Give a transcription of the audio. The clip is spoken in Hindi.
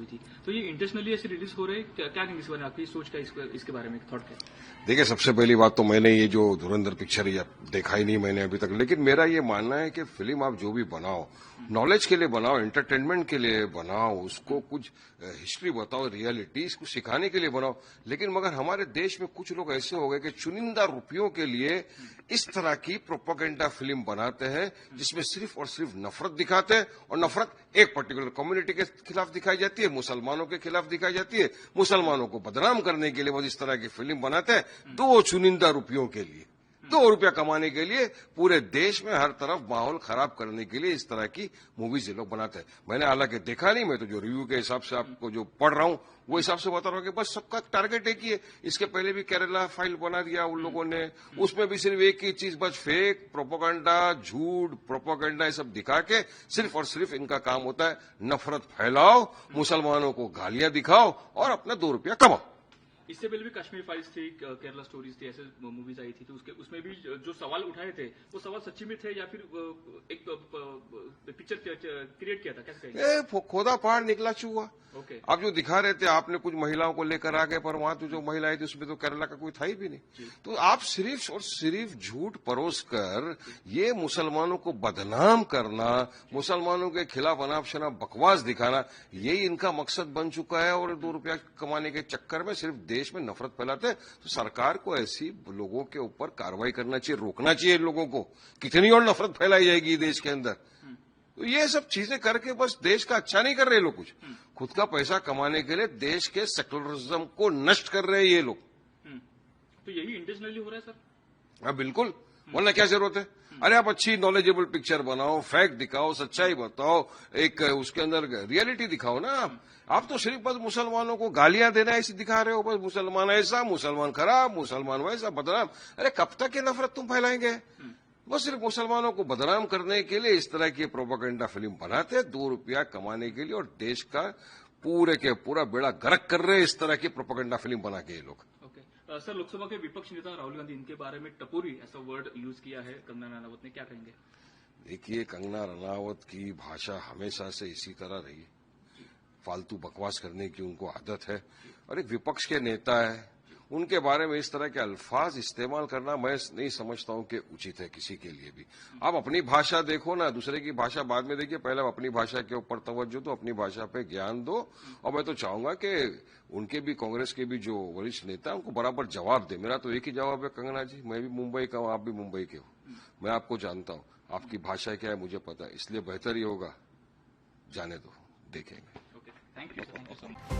मूवी थी। तो ये इंटेंशनली ऐसे रिलीज हो रहे हैं, क्या कहेंगे इस बारे में, आपकी सोच क्या इसके बारे में थॉट क्या? देखिए, सबसे पहली बात तो मैंने ये जो धुरंधर पिक्चर ये देखा ही नहीं मैंने अभी तक, लेकिन मेरा ये मानना है कि फिल्म आप जो भी बनाओ, नॉलेज के लिए बनाओ, एंटरटेनमेंट के लिए बनाओ, उसको कुछ हिस्ट्री बताओ, रियलिटी इसको सिखाने के लिए बनाओ, लेकिन मगर हमारे देश में कुछ लोग ऐसे हो गए कि चुनिंदा रुपयों के लिए इस तरह की प्रोपेगेंडा फिल्म बनाते हैं जिसमें सिर्फ और सिर्फ नफरत दिखाते हैं, और नफरत एक पर्टिकुलर कम्युनिटी के खिलाफ दिखाई जाती है, मुसलमानों के खिलाफ दिखाई जाती है, मुसलमानों को बदनाम करने के लिए वो इस तरह की फिल्म बनाते हैं, दो चुनिंदा रुपयों के लिए, 2 रुपया कमाने के लिए पूरे देश में हर तरफ माहौल खराब करने के लिए इस तरह की मूवीज ये लोग बनाते हैं। मैंने हालांकि देखा नहीं, मैं तो जो रिव्यू के हिसाब से आपको जो पढ़ रहा हूं वो हिसाब से बता रहा हूं कि बस सबका टारगेट एक ही है। इसके पहले भी केरला फाइल बना दिया उन लोगों ने, उसमें भी सिर्फ एक ही चीज, बस फेक प्रोपोगंडा, झूठ प्रोपोगंडा, ये सब दिखा के सिर्फ और सिर्फ इनका काम होता है नफरत फैलाओ, मुसलमानों को गालियां दिखाओ और अपना 2 रुपया कमाओ। इससे पहले भी कश्मीर फाइल्स थी, केरला स्टोरीज थी, ऐसे मूवीज आई थी, तो उसमें भी जो सवाल उठाए थे वो सवाल सच्ची में थे या फिर एक पिक्चर क्रिएट किया था, कैसे कहेंगे? खोदा पहाड़ निकला चूहा। ओके। आप जो दिखा रहे थे, आपने कुछ महिलाओं को लेकर आ गए, पर वहां तो जो महिलाएं थी उसमें तो केरला का कोई था ही भी नहीं। तो आप सिर्फ और सिर्फ झूठ परोस कर ये मुसलमानों को बदनाम करना, मुसलमानों के खिलाफ अनाप शनाप बकवास दिखाना, यही इनका मकसद बन चुका है। और 2 रुपया कमाने के चक्कर में सिर्फ देश में नफरत फैलाते हैं। तो सरकार को ऐसी लोगों के ऊपर कार्रवाई करना चाहिए, रोकना चाहिए लोगों को। कितनी और नफरत फैलाई जाएगी देश के अंदर। तो ये सब चीजें करके बस देश का अच्छा नहीं कर रहे लोग, कुछ खुद का पैसा कमाने के लिए देश के सेक्युलरिज्म को नष्ट कर रहे हैं ये लोग। तो यही इंटेंशनली हो रहा है सर? हाँ बिल्कुल, वरना क्या जरूरत है? अरे आप अच्छी नॉलेजेबल पिक्चर बनाओ, फैक्ट दिखाओ, सच्चाई बताओ, एक उसके अंदर रियलिटी दिखाओ ना। आप तो सिर्फ बस मुसलमानों को गालियां देना ऐसी दिखा रहे हो, बस मुसलमान ऐसा, मुसलमान खराब, मुसलमान वैसा, बदनाम। अरे कब तक ये नफरत तुम फैलाएंगे? बस सिर्फ मुसलमानों को बदनाम करने के लिए इस तरह की प्रोपेगेंडा फिल्म बनाते हैं, 2 रुपया कमाने के लिए, और देश का पूरे के पूरा बेड़ा गर्क कर रहे हैं इस तरह की प्रोपेगेंडा फिल्म बना के ये लोग। सर, लोकसभा के विपक्ष नेता राहुल गांधी, इनके बारे में टपोरी ऐसा वर्ड यूज किया है कंगना रनावत ने, क्या कहेंगे? देखिए, कंगना रनावत की भाषा हमेशा से इसी तरह रही है, फालतू बकवास करने की उनको आदत है, और एक विपक्ष के नेता है, उनके बारे में इस तरह के अल्फाज इस्तेमाल करना मैं नहीं समझता हूं कि उचित है किसी के लिए भी। आप अपनी भाषा देखो ना, दूसरे की भाषा बाद में देखिए, पहले अपनी भाषा के ऊपर तवज्जो दो, अपनी भाषा पे ज्ञान दो। और मैं तो चाहूंगा कि उनके भी, कांग्रेस के भी जो वरिष्ठ नेता है, उनको बराबर जवाब दे। मेरा तो एक ही जवाब है, कंगना जी, मैं भी मुंबई का हूं, आप भी मुंबई के हो, मैं आपको जानता हूं, आपकी भाषा क्या है मुझे पता है, इसलिए बेहतर ही होगा जाने दो, देखेंगे। Thank you so much.